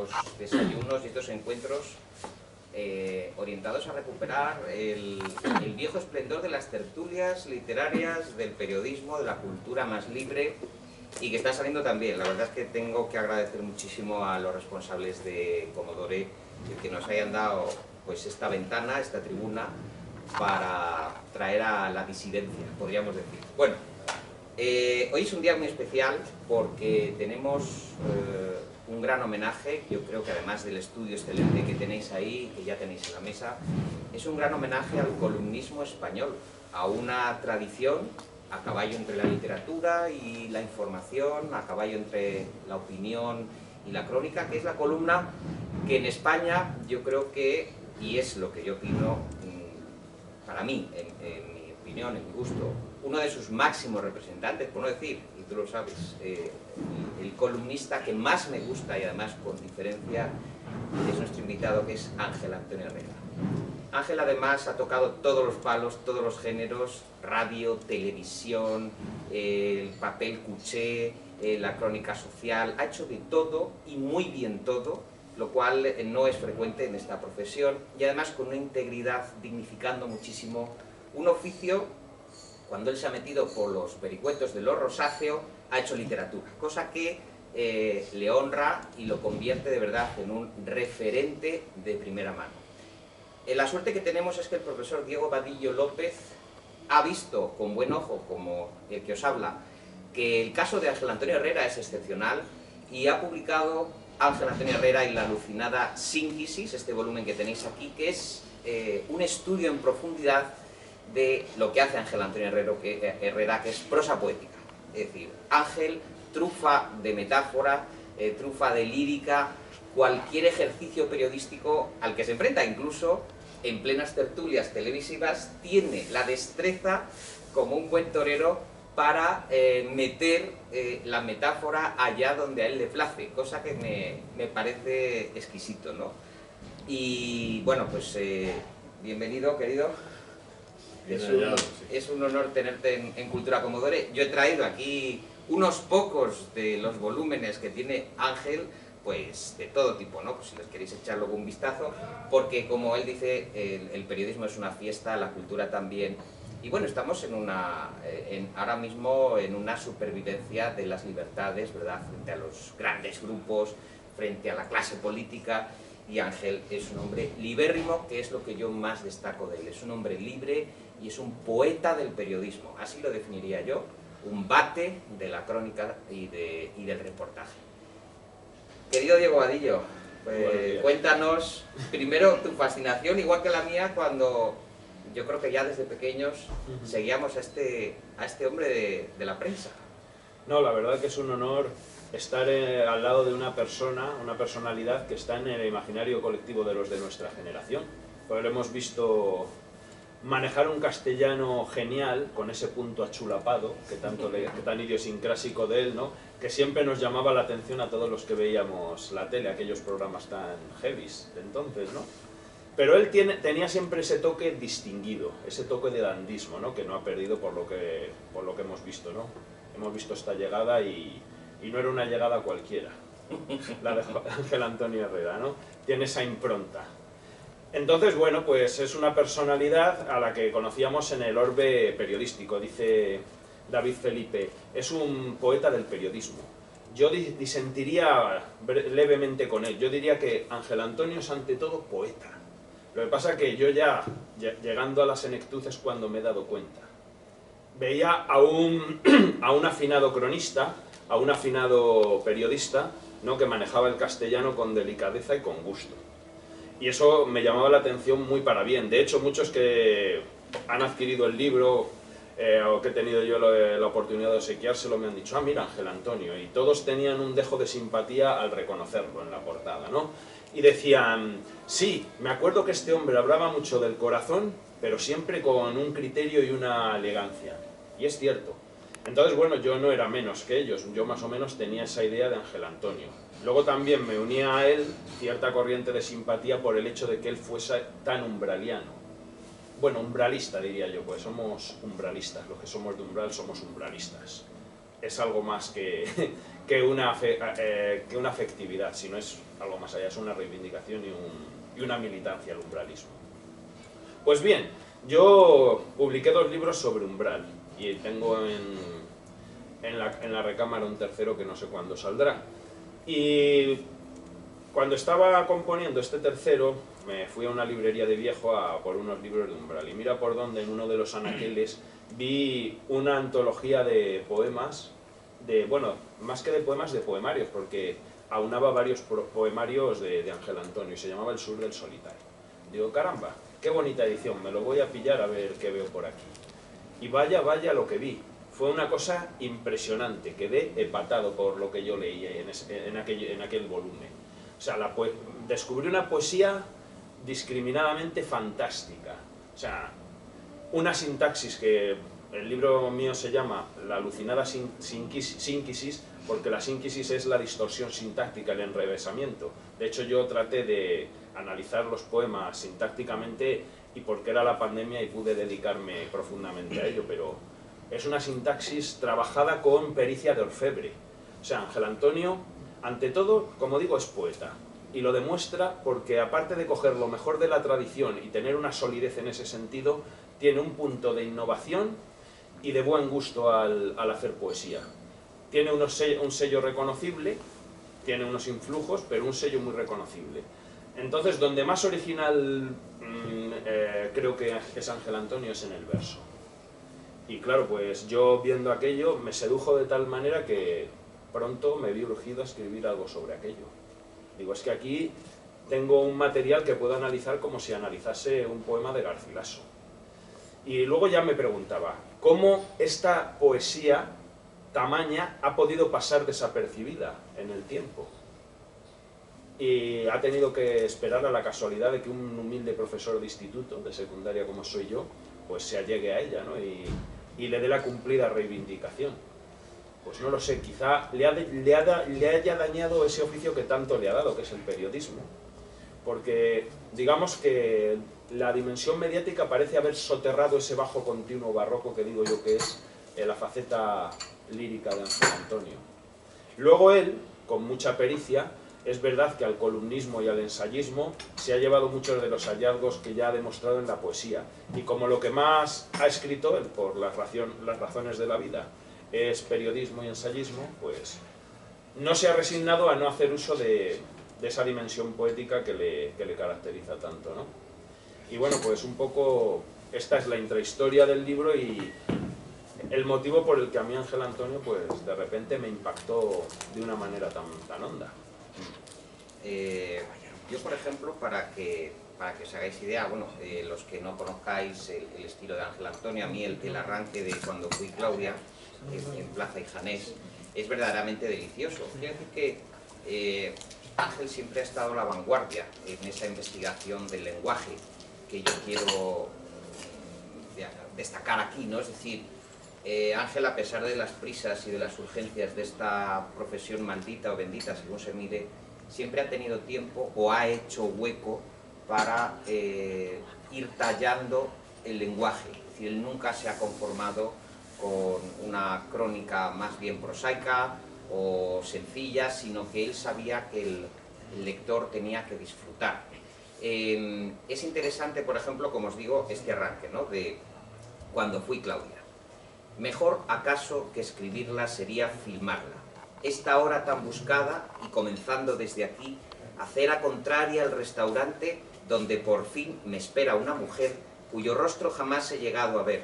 estos desayunos y estos encuentros orientados a recuperar el viejo esplendor de las tertulias literarias, del periodismo, de la cultura más libre, y que está saliendo también. La verdad es que tengo que agradecer muchísimo a los responsables de Comodore que nos hayan dado pues esta ventana, esta tribuna, para traer a la disidencia, podríamos decir. Bueno, hoy es un día muy especial porque tenemos un gran homenaje. Yo creo que además del estudio excelente que tenéis ahí, que ya tenéis en la mesa, es un gran homenaje al columnismo español, a una tradición a caballo entre la literatura y la información, a caballo entre la opinión y la crónica, que es la columna que en España yo creo que, y es lo que yo opino, para mí, en mi opinión, en mi gusto, uno de sus máximos representantes, por no decir, y tú lo sabes, el columnista que más me gusta y además con diferencia es nuestro invitado, que es Ángel Antonio Herrera. Ángel además ha tocado todos los palos, todos los géneros: radio, televisión, el papel cuché, la crónica social. Ha hecho de todo y muy bien todo, lo cual no es frecuente en esta profesión, y además con una integridad, dignificando muchísimo un oficio. Cuando él se ha metido por los vericuetos de lo rosáceo, ha hecho literatura, cosa que le honra y lo convierte de verdad en un referente de primera mano. La suerte que tenemos es que el profesor Diego Vadillo López ha visto con buen ojo, como el que os habla, que el caso de Ángel Antonio Herrera es excepcional, y ha publicado Ángel Antonio Herrera y la alucinada Síntesis, este volumen que tenéis aquí, que es un estudio en profundidad de lo que hace Ángel Antonio Herrera, que es prosa poética. Es decir, Ángel trufa de metáfora, trufa de lírica, cualquier ejercicio periodístico al que se enfrenta, incluso en plenas tertulias televisivas, tiene la destreza, como un buen torero, para meter la metáfora allá donde a él le place, cosa que me parece exquisito, ¿no? Y bueno, pues bienvenido, querido. Es un honor tenerte en Cultura Comodore. Yo he traído aquí unos pocos de los volúmenes que tiene Ángel, pues de todo tipo, ¿no? Pues si les queréis echar luego un vistazo, porque como él dice, el periodismo es una fiesta, la cultura también. Y bueno, estamos ahora mismo en una supervivencia de las libertades, ¿verdad?, frente a los grandes grupos, frente a la clase política, y Ángel es un hombre libérrimo, que es lo que yo más destaco de él. Es un hombre libre y es un poeta del periodismo, así lo definiría yo, un bate de la crónica y del reportaje. Querido Diego Vadillo, pues cuéntanos primero tu fascinación, igual que la mía, cuando yo creo que ya desde pequeños seguíamos a este hombre de la prensa. No, la verdad que es un honor estar al lado de una personalidad que está en el imaginario colectivo de los de nuestra generación. Pues lo hemos visto manejar un castellano genial, con ese punto achulapado, que tan idiosincrásico de él, ¿no?, que siempre nos llamaba la atención a todos los que veíamos la tele, aquellos programas tan heavies de entonces, ¿no? Pero él tenía siempre ese toque distinguido, ese toque de dandismo, ¿no?, que no ha perdido por lo que hemos visto, ¿no? Hemos visto esta llegada y no era una llegada cualquiera, la de Ángel Antonio Herrera, ¿no? Tiene esa impronta. Entonces, bueno, pues es una personalidad a la que conocíamos en el orbe periodístico. Dice David Felipe, es un poeta del periodismo. Yo disentiría levemente con él. Yo diría que Ángel Antonio es ante todo poeta. Lo que pasa es que yo ya, llegando a la senectud, es cuando me he dado cuenta. Veía a un afinado cronista, a un afinado periodista, ¿no?, que manejaba el castellano con delicadeza y con gusto. Y eso me llamaba la atención muy para bien. De hecho, muchos que han adquirido el libro, o que he tenido yo la oportunidad de obsequiárselo, me han dicho, ah, mira, Ángel Antonio, y todos tenían un dejo de simpatía al reconocerlo en la portada, ¿no? Y decían, sí, me acuerdo que este hombre hablaba mucho del corazón, pero siempre con un criterio y una elegancia. Y es cierto. Entonces, bueno, yo no era menos que ellos, yo más o menos tenía esa idea de Ángel Antonio. Luego también me unía a él cierta corriente de simpatía por el hecho de que él fuese tan umbraliano. Bueno, umbralista diría yo, pues somos umbralistas, los que somos de umbral somos umbralistas. es algo más que una afectividad, sino es algo más allá, es una reivindicación y una militancia al umbralismo. Pues bien, yo publiqué 2 libros sobre umbral y tengo en la recámara un tercero que no sé cuándo saldrá. Y cuando estaba componiendo este tercero, me fui a una librería de viejo por unos libros de umbral. Y mira por dónde, en uno de los anaqueles, vi una antología de poemas, bueno, más que de poemas, de poemarios, porque aunaba varios poemarios de Ángel Antonio y se llamaba El sur del solitario. Digo, caramba, qué bonita edición, me lo voy a pillar a ver qué veo por aquí. Y vaya, vaya lo que vi. Fue una cosa impresionante, quedé epatado por lo que yo leí en aquel volumen. O sea, descubrí una poesía discriminadamente fantástica. O sea, una sintaxis que el libro mío se llama La alucinada sínquisis, porque la sínquisis es la distorsión sintáctica, el enrevesamiento. De hecho, yo traté de analizar los poemas sintácticamente y porque era la pandemia y pude dedicarme profundamente a ello, pero es una sintaxis trabajada con pericia de orfebre. O sea, Ángel Antonio, ante todo, como digo, es poeta. Y lo demuestra porque, aparte de coger lo mejor de la tradición y tener una solidez en ese sentido, tiene un punto de innovación y de buen gusto al hacer poesía. Tiene un sello reconocible, tiene unos influjos, pero un sello muy reconocible. Entonces, donde más original creo que es Ángel Antonio es en el verso. Y claro, pues yo viendo aquello me sedujo de tal manera que pronto me vi urgido a escribir algo sobre aquello. Digo, es que aquí tengo un material que puedo analizar como si analizase un poema de Garcilaso. Y luego ya me preguntaba, ¿cómo esta poesía tamaña ha podido pasar desapercibida en el tiempo? Y ha tenido que esperar a la casualidad de que un humilde profesor de instituto, de secundaria como soy yo, pues se allegue a ella, ¿no? y le dé la cumplida reivindicación. Pues no lo sé, quizá le haya dañado ese oficio que tanto le ha dado, que es el periodismo. Porque digamos que la dimensión mediática parece haber soterrado ese bajo continuo barroco que digo yo que es la faceta lírica de Ángel Antonio. Luego él, con mucha pericia, es verdad que al columnismo y al ensayismo se ha llevado muchos de los hallazgos que ya ha demostrado en la poesía. Y como lo que más ha escrito él, por las razones de la vida, es periodismo y ensayismo, pues no se ha resignado a no hacer uso de esa dimensión poética que le caracteriza tanto, ¿no? Y bueno, pues un poco esta es la intrahistoria del libro y el motivo por el que a mí Ángel Antonio pues de repente me impactó de una manera tan honda. Yo, por ejemplo, para que os hagáis idea, bueno, los que no conozcáis el estilo de Ángel Antonio, a mí el arranque de Cuando fui Claudia, en Plaza y Janés, es verdaderamente delicioso. Quiero decir que Ángel siempre ha estado a la vanguardia en esa investigación del lenguaje que yo quiero destacar aquí, ¿no? Es decir, Ángel, a pesar de las prisas y de las urgencias de esta profesión maldita o bendita, según se mire, siempre ha tenido tiempo o ha hecho hueco para ir tallando el lenguaje. Es decir, él nunca se ha conformado con una crónica más bien prosaica o sencilla, sino que él sabía que el lector tenía que disfrutar. Es interesante, por ejemplo, como os digo, este arranque, ¿no? De Cuando fui Claudia. Mejor acaso que escribirla sería filmarla. Esta hora tan buscada, y comenzando desde aquí, acera contraria al restaurante donde por fin me espera una mujer cuyo rostro jamás he llegado a ver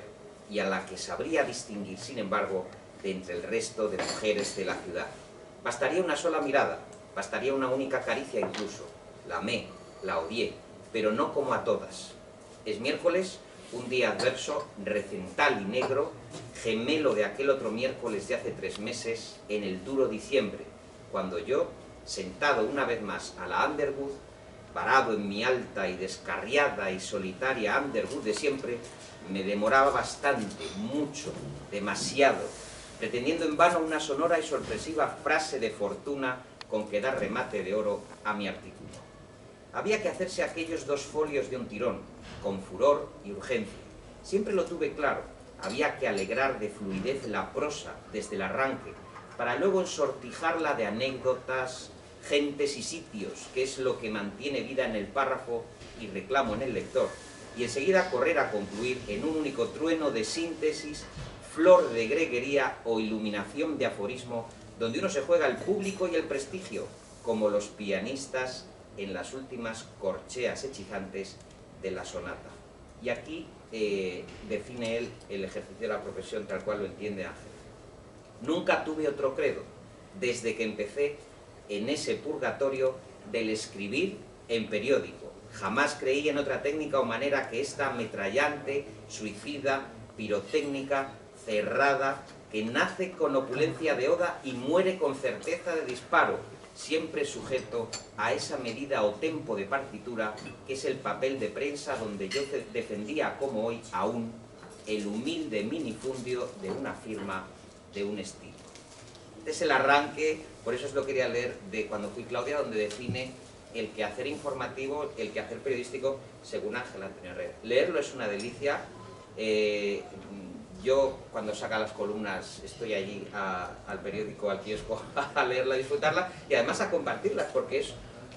y a la que sabría distinguir, sin embargo, de entre el resto de mujeres de la ciudad. Bastaría una sola mirada, bastaría una única caricia incluso. La amé, la odié, pero no como a todas. Es miércoles, un día adverso, recental y negro, gemelo de aquel otro miércoles de hace 3 meses, en el duro diciembre, cuando yo, sentado una vez más a la Underwood, parado en mi alta y descarriada y solitaria Underwood de siempre, me demoraba bastante, mucho, demasiado, pretendiendo en vano una sonora y sorpresiva frase de fortuna con que dar remate de oro a mi artículo. Había que hacerse aquellos 2 folios de un tirón, con furor y urgencia. Siempre lo tuve claro, había que alegrar de fluidez la prosa desde el arranque, para luego ensortijarla de anécdotas, gentes y sitios, que es lo que mantiene vida en el párrafo y reclamo en el lector, y enseguida correr a concluir en un único trueno de síntesis, flor de greguería o iluminación de aforismo, donde uno se juega el público y el prestigio, como los pianistas en las últimas corcheas hechizantes de la sonata. Y aquí define él el ejercicio de la profesión tal cual lo entiende Ángel. Nunca tuve otro credo, desde que empecé en ese purgatorio del escribir en periódico. Jamás creí en otra técnica o manera que esta ametrallante, suicida, pirotécnica, cerrada, que nace con opulencia de oda y muere con certeza de disparo, siempre sujeto a esa medida o tempo de partitura que es el papel de prensa donde yo defendía como hoy aún el humilde minifundio de una firma, de un estilo. Este es el arranque, por eso os lo quería leer, de Cuando fui Claudia, donde define el quehacer informativo, el quehacer periodístico, según Ángel Antonio Herrera. Leerlo es una delicia. Yo, cuando saca las columnas, estoy allí al periódico, al kiosco, a leerla, a disfrutarla y además a compartirlas, porque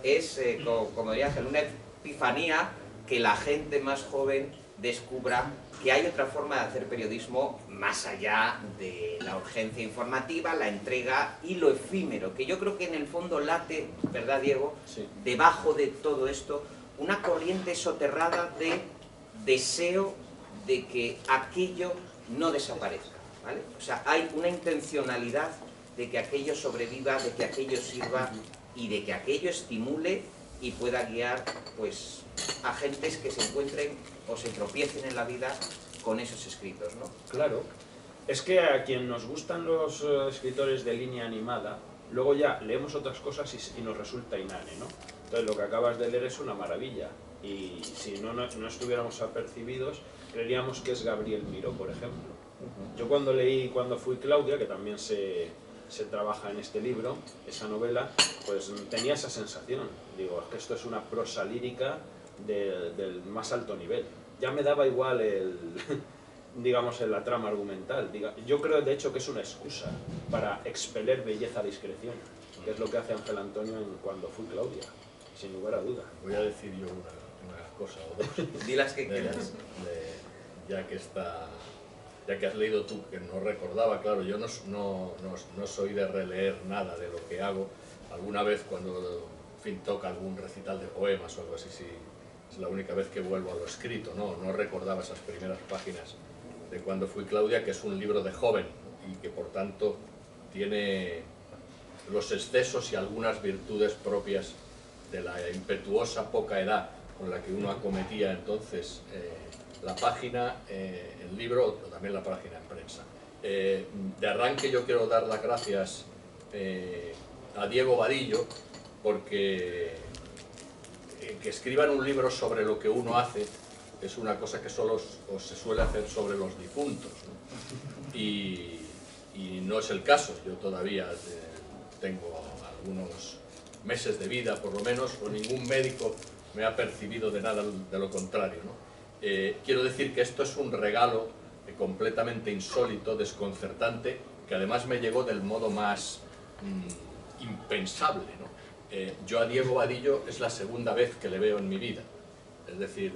es como diría Ángel, una epifanía que la gente más joven descubra que hay otra forma de hacer periodismo más allá de la urgencia informativa, la entrega y lo efímero, que yo creo que en el fondo late, ¿verdad, Diego? Sí. Debajo de todo esto, una corriente soterrada de deseo de que aquello no desaparezca, ¿vale? O sea, hay una intencionalidad de que aquello sobreviva, de que aquello sirva y de que aquello estimule y pueda guiar, pues, a gentes que se encuentren o se tropiecen en la vida con esos escritos, ¿no? Claro. Es que a quien nos gustan los escritores de línea animada, luego ya leemos otras cosas y nos resulta inane, ¿no? Entonces lo que acabas de leer es una maravilla. Y si no estuviéramos apercibidos, creeríamos que es Gabriel Miró, por ejemplo. Yo cuando leí Cuando fui Claudia, que también se trabaja en este libro, esa novela, pues tenía esa sensación. Digo, es que esto es una prosa lírica del más alto nivel. Ya me daba igual digamos, la trama argumental. Yo creo, de hecho, que es una excusa para expeler belleza a discreción, que es lo que hace Ángel Antonio en Cuando fui Claudia, sin lugar a duda. Voy a decir yo una cosa o dos. Di las que quieras. Ya que has leído tú, que no recordaba, claro, yo no soy de releer nada de lo que hago. Alguna vez cuando, en fin, toca algún recital de poemas o algo así, sí, es la única vez que vuelvo a lo escrito, no recordaba esas primeras páginas de Cuando fui Claudia, que es un libro de joven y que por tanto tiene los excesos y algunas virtudes propias de la impetuosa poca edad con la que uno acometía entonces la página, el libro o también la página en prensa. De arranque yo quiero dar las gracias a Diego Vadillo porque que escriban un libro sobre lo que uno hace es una cosa que solo se suele hacer sobre los difuntos, ¿no? Y no es el caso. Yo todavía tengo algunos meses de vida, por lo menos, o ningún médico me ha percibido de nada de lo contrario, ¿no? Quiero decir que esto es un regalo completamente insólito, desconcertante, que además me llegó del modo más impensable, ¿no? Yo a Diego Vadillo es la segunda vez que le veo en mi vida, es decir,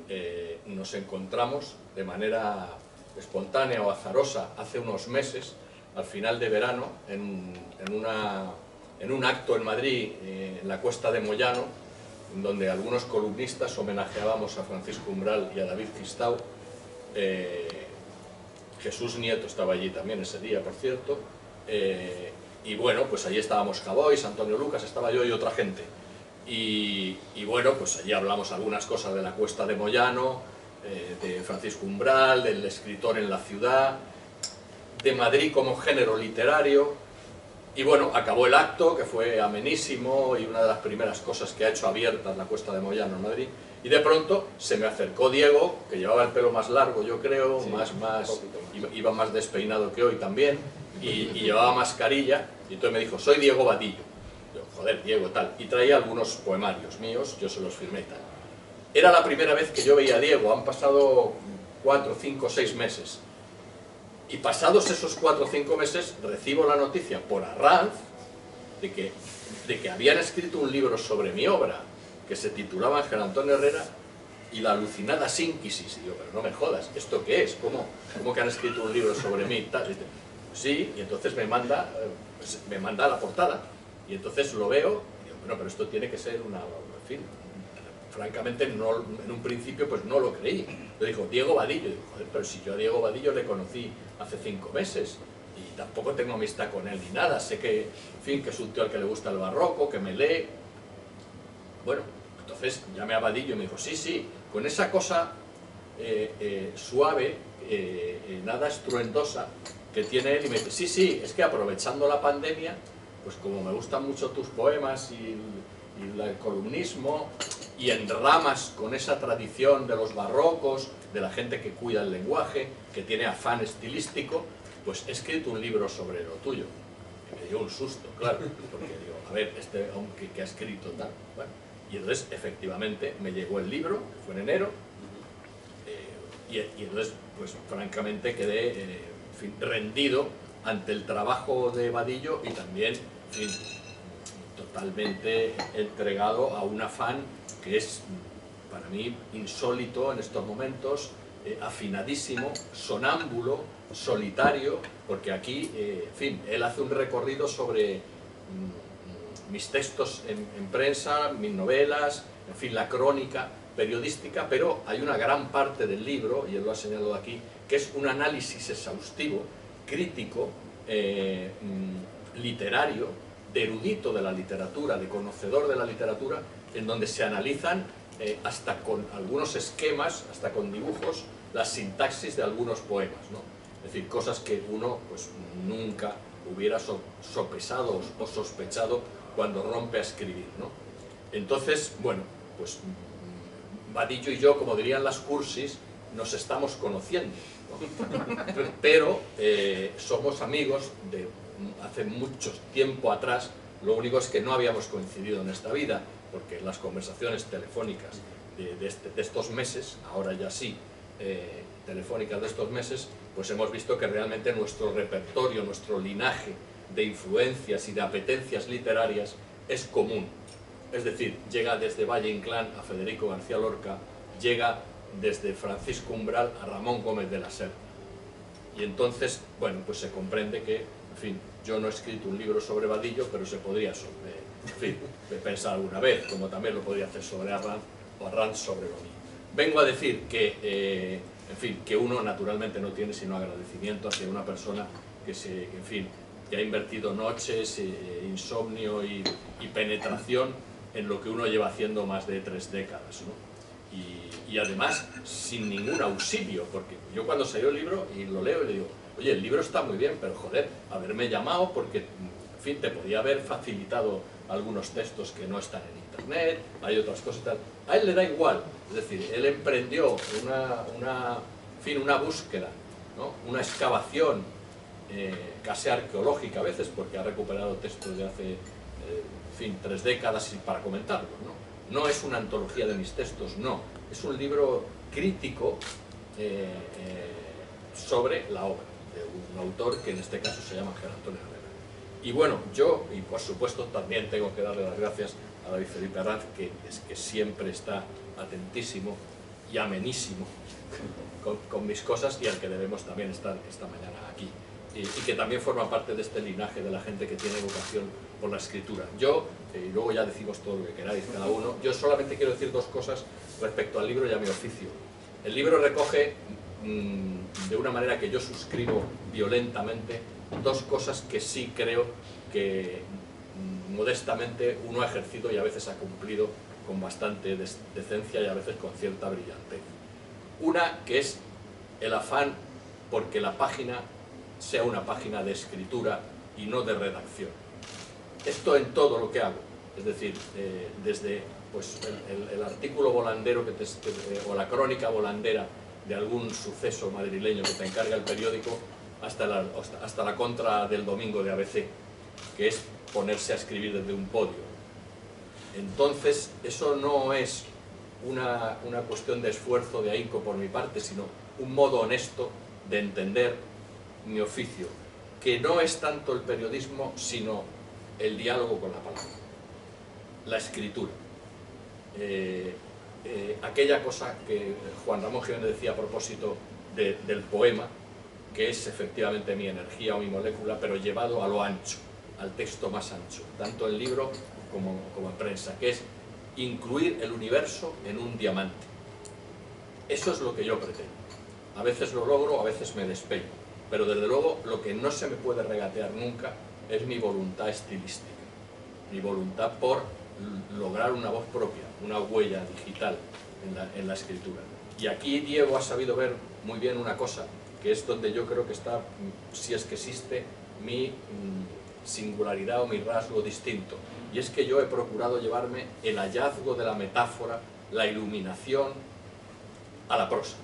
nos encontramos de manera espontánea o azarosa hace unos meses, al final de verano, en un acto en Madrid, en la Cuesta de Moyano, donde algunos columnistas homenajeábamos a Francisco Umbral y a David Fistau. Jesús Nieto estaba allí también ese día, por cierto, y bueno, pues allí estábamos Javois, Antonio Lucas, estaba yo y otra gente, y bueno, pues allí hablamos algunas cosas de la Cuesta de Moyano, de Francisco Umbral, del escritor en la ciudad, de Madrid como género literario. Y bueno, acabó el acto, que fue amenísimo y una de las primeras cosas que ha hecho abiertas la Cuesta de Moyano en Madrid. Y de pronto se me acercó Diego, que llevaba el pelo más largo, yo creo, sí, iba más despeinado que hoy también, y llevaba mascarilla, y entonces me dijo, soy Diego Vadillo. Yo, joder, Diego, tal. Y traía algunos poemarios míos, yo se los firmé y tal. Era la primera vez que yo veía a Diego, han pasado 4, 5, 6 meses. Y pasados esos 4 o 5 meses recibo la noticia por Arranz de que habían escrito un libro sobre mi obra que se titulaba Ángel Antonio Herrera y la alucinada sínquisis. Y digo, pero no me jodas, ¿esto qué es? ¿Cómo que han escrito un libro sobre mí? Tal? Y dice, sí, y entonces me manda la portada. Y entonces lo veo y digo, bueno, pero esto tiene que ser una... En fin, francamente, no, en un principio pues no lo creí. Yo digo, Diego Vadillo. Digo, joder, pero si yo a Diego Vadillo le conocí hace 5 meses y tampoco tengo amistad con él ni nada. Sé que, en fin, que es un tío al que le gusta el barroco, que me lee. Bueno, entonces llamé a Vadillo y me dijo, sí, con esa cosa suave, nada estruendosa que tiene él. Y me dice, sí, es que aprovechando la pandemia, pues como me gustan mucho tus poemas y el columnismo, y enramas con esa tradición de los barrocos, de la gente que cuida el lenguaje, que tiene afán estilístico, pues he escrito un libro sobre lo tuyo. Y me dio un susto, claro, porque digo, a ver, este hombre que ha escrito tal. Bueno, y entonces, efectivamente, me llegó el libro, que fue en enero, y entonces, pues francamente quedé en fin, rendido ante el trabajo de Vadillo y también, en fin, totalmente entregado a un afán que es para mí insólito en estos momentos, afinadísimo, sonámbulo, solitario, porque aquí, en fin, él hace un recorrido sobre mis textos en prensa, mis novelas, en fin, la crónica periodística, pero hay una gran parte del libro, y él lo ha señalado aquí, que es un análisis exhaustivo, crítico, literario, de erudito de la literatura, de conocedor de la literatura, en donde se analizan hasta con algunos esquemas, hasta con dibujos, la sintaxis de algunos poemas, ¿no? Es decir, cosas que uno pues nunca hubiera sopesado o sospechado cuando rompe a escribir, ¿no? Entonces, bueno, pues Vadillo y yo, como dirían las cursis, nos estamos conociendo, ¿no? Pero somos amigos de hace mucho tiempo atrás. Lo único es que no habíamos coincidido en esta vida, porque en las conversaciones telefónicas de estos meses, ahora ya sí, telefónicas de estos meses, pues hemos visto que realmente nuestro repertorio, nuestro linaje de influencias y de apetencias literarias es común. Es decir, llega desde Valle Inclán a Federico García Lorca, llega desde Francisco Umbral a Ramón Gómez de la Serna. Y entonces, bueno, pues se comprende que, en fin, yo no he escrito un libro sobre Vadillo, pero se podría, en fin, pensar alguna vez, como también lo podría hacer sobre Arranz, o Arranz sobre lo mío. Vengo a decir que, en fin, que uno naturalmente no tiene sino agradecimiento hacia una persona que en fin, que ha invertido noches, insomnio y penetración en lo que uno lleva haciendo más de 3 décadas, ¿no? Y además sin ningún auxilio, porque yo cuando salió el libro y lo leo y le digo, oye, el libro está muy bien, pero joder, haberme llamado porque, en fin, te podía haber facilitado algunos textos que no están en internet, hay otras cosas y tal. A él le da igual, es decir, él emprendió una búsqueda, ¿no? Una excavación casi arqueológica a veces, porque ha recuperado textos de hace, en fin, 3 décadas para comentarlos, ¿no? No es una antología de mis textos, no, es un libro crítico sobre la obra de un autor que en este caso se llama Ángel Antonio Herrera. Y bueno, yo, y por supuesto también tengo que darle las gracias a David Felipe Arranz, que siempre está atentísimo y amenísimo con mis cosas, y al que debemos también estar esta mañana aquí. Y que también forma parte de este linaje de la gente que tiene vocación por la escritura. Yo, y luego ya decimos todo lo que queráis cada uno, yo solamente quiero decir 2 cosas respecto al libro y a mi oficio. El libro recoge, de una manera que yo suscribo violentamente, 2 cosas que sí creo que modestamente uno ha ejercido y a veces ha cumplido con bastante decencia y a veces con cierta brillantez. Una, que es el afán porque la página sea una página de escritura y no de redacción. Esto en todo lo que hago, es decir, desde pues, el artículo volandero o la crónica volandera de algún suceso madrileño que te encarga el periódico, hasta la contra del domingo de ABC, que es ponerse a escribir desde un podio. Entonces, eso no es una cuestión de esfuerzo, de ahínco por mi parte, sino un modo honesto de entender mi oficio, que no es tanto el periodismo, sino el diálogo con la palabra, la escritura. Aquella cosa que Juan Ramón Jiménez decía a propósito del poema, que es efectivamente mi energía o mi molécula, pero llevado a lo ancho, al texto más ancho, tanto en libro como en prensa, que es incluir el universo en un diamante. Eso es lo que yo pretendo. A veces lo logro, a veces me despeño, pero desde luego lo que no se me puede regatear nunca es mi voluntad estilística, mi voluntad por lograr una voz propia, una huella digital en la escritura. Y aquí Diego ha sabido ver muy bien una cosa, que es donde yo creo que está, si es que existe, mi singularidad o mi rasgo distinto. Y es que yo he procurado llevarme el hallazgo de la metáfora, la iluminación, a la prosa.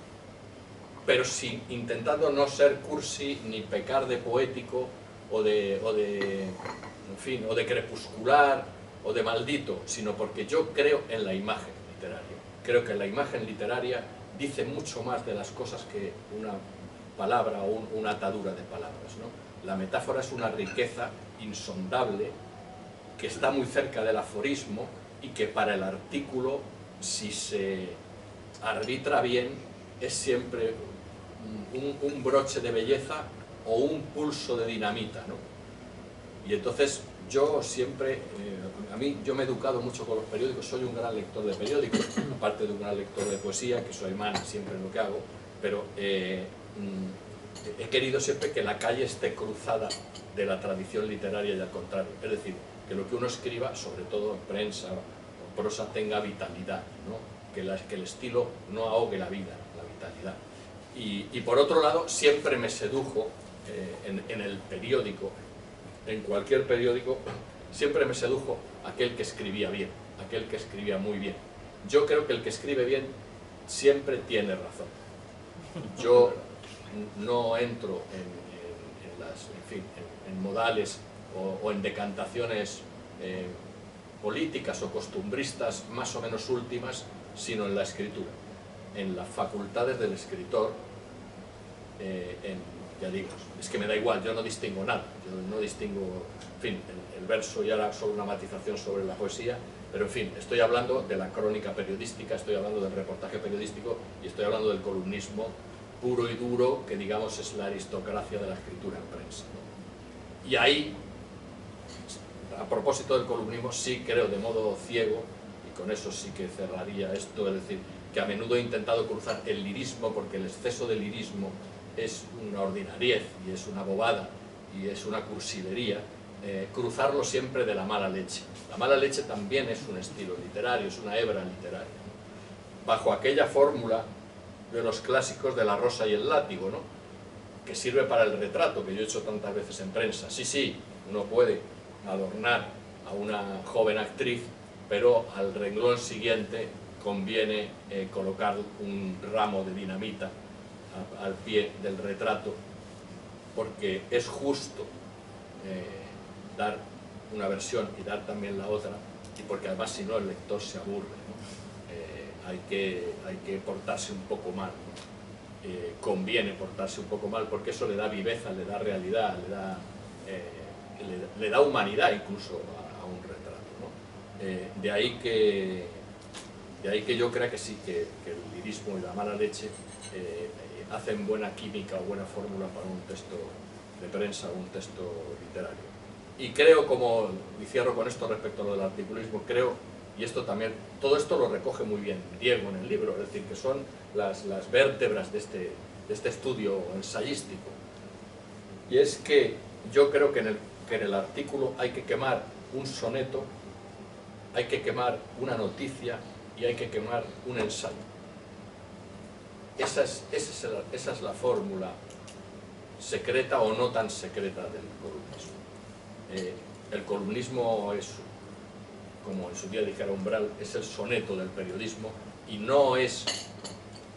Pero intentando no ser cursi ni pecar de poético o de crepuscular o de maldito, sino porque yo creo en la imagen literaria. Creo que la imagen literaria dice mucho más de las cosas que una palabra o una atadura de palabras, ¿no? La metáfora es una riqueza insondable que está muy cerca del aforismo y que para el artículo, si se arbitra bien, es siempre un broche de belleza o un pulso de dinamita, ¿no? Y entonces yo siempre, yo me he educado mucho con los periódicos, soy un gran lector de periódicos, aparte de un gran lector de poesía, que soy man siempre en lo que hago, pero he querido siempre que la calle esté cruzada de la tradición literaria y al contrario, es decir, que lo que uno escriba, sobre todo en prensa o prosa, tenga vitalidad, ¿no? Que el estilo no ahogue la vida, la vitalidad. Y por otro lado, siempre me sedujo en el periódico, en cualquier periódico, siempre me sedujo aquel que escribía bien, aquel que escribía muy bien. Yo creo que el que escribe bien siempre tiene razón. Yo no entro en modales o en decantaciones políticas o costumbristas más o menos últimas, sino en la escritura, en las facultades del escritor, ya digo, es que me da igual, yo no distingo nada, yo no distingo, en fin, el verso y ahora solo una matización sobre la poesía, pero en fin, estoy hablando de la crónica periodística, estoy hablando del reportaje periodístico y estoy hablando del columnismo puro y duro, que digamos es la aristocracia de la escritura en prensa, ¿no? Y ahí, a propósito del columnismo, sí creo de modo ciego, y con eso sí que cerraría esto, es decir, que a menudo he intentado cruzar el lirismo, porque el exceso de lirismo es una ordinariez y es una bobada y es una cursilería, cruzarlo siempre de la mala leche. La mala leche también es un estilo literario, es una hebra literaria, ¿no? Bajo aquella fórmula de los clásicos de la rosa y el látigo, ¿no? Que sirve para el retrato, que yo he hecho tantas veces en prensa. Sí, uno puede adornar a una joven actriz, pero al renglón siguiente conviene colocar un ramo de dinamita al pie del retrato, porque es justo dar una versión y dar también la otra, y porque además si no el lector se aburre, ¿no? Hay que portarse un poco mal, ¿no? Conviene portarse un poco mal, porque eso le da viveza, le da realidad, le da humanidad incluso a un retrato, ¿no? De ahí que yo crea que sí, que el lirismo y la mala leche hacen buena química o buena fórmula para un texto de prensa o un texto literario. Y creo, y cierro con esto respecto a lo del articulismo, creo, y esto también, todo esto lo recoge muy bien Diego en el libro, es decir, que son las vértebras de este estudio ensayístico. Y es que yo creo que en el artículo hay que quemar un soneto, hay que quemar una noticia y hay que quemar un ensayo. Esa es la fórmula secreta o no tan secreta del columnismo. El columnismo es, como en su día dijera Umbral, es el soneto del periodismo y no es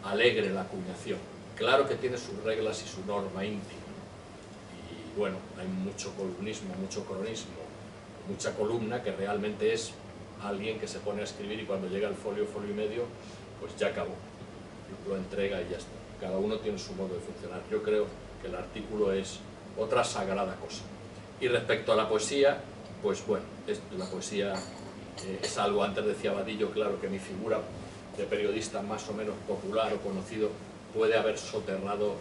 alegre la acuñación. Claro que tiene sus reglas y su norma íntima. Y bueno, hay mucho columnismo, mucho cronismo, mucha columna que realmente es alguien que se pone a escribir y cuando llega al folio y medio, pues ya acabó. Lo entrega y ya está. Cada uno tiene su modo de funcionar. Yo creo que el artículo es otra sagrada cosa. Y respecto a la poesía, pues bueno, la poesía es algo, antes decía Vadillo, claro que mi figura de periodista más o menos popular o conocido puede haber soterrado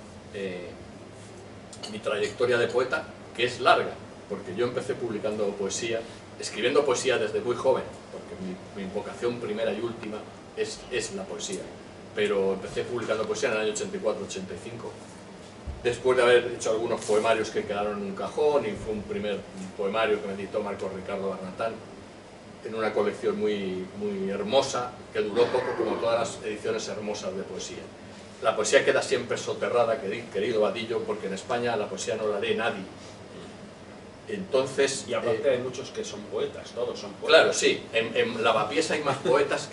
mi trayectoria de poeta, que es larga, porque yo empecé publicando poesía, escribiendo poesía desde muy joven, porque mi vocación primera y última es la poesía, pero empecé publicando poesía en el año 84-85, después de haber hecho algunos poemarios que quedaron en un cajón, y fue un primer poemario que me editó Marco Ricardo Barnatán, en una colección muy hermosa, que duró poco, como todas las ediciones hermosas de poesía. La poesía queda siempre soterrada, querido Vadillo, porque en España la poesía no la lee nadie. Entonces, y aparte hay muchos que son poetas, todos son poetas. Claro, sí, en Lavapiés hay más poetas,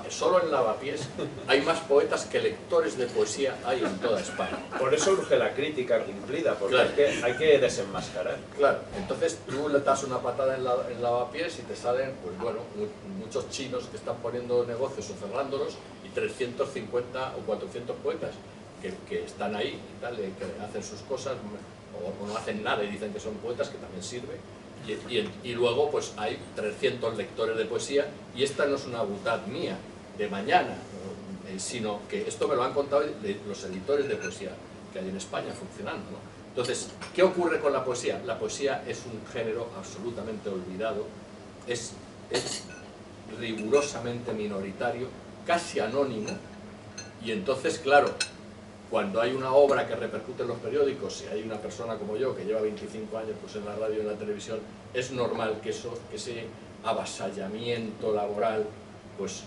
solo en Lavapiés hay más poetas que lectores de poesía hay en toda España. Por eso urge la crítica cumplida, porque claro, hay que desenmascarar. Claro, entonces tú le das una patada en Lavapiés y te salen, pues bueno, muchos chinos que están poniendo negocios o cerrándolos, y 350 o 400 poetas que están ahí y tal, que hacen sus cosas, o no hacen nada y dicen que son poetas, que también sirve. Y luego pues hay 300 lectores de poesía, y esta no es una butad mía de mañana, sino que esto me lo han contado los editores de poesía que hay en España funcionando, ¿no? Entonces, ¿qué ocurre con la poesía? La poesía es un género absolutamente olvidado, es rigurosamente minoritario, casi anónimo, y entonces, claro, cuando hay una obra que repercute en los periódicos, si hay una persona como yo que lleva 25 años pues en la radio y en la televisión, es normal que ese avasallamiento laboral pues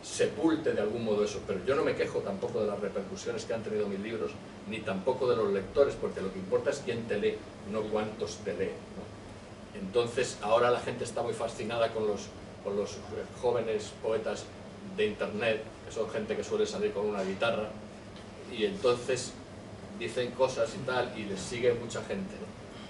sepulte de algún modo eso. Pero yo no me quejo tampoco de las repercusiones que han tenido mis libros, ni tampoco de los lectores, porque lo que importa es quién te lee, no cuántos te leen, ¿no? Entonces ahora la gente está muy fascinada con los jóvenes poetas de internet, que son gente que suele salir con una guitarra, y entonces dicen cosas y tal, y les sigue mucha gente, ¿no?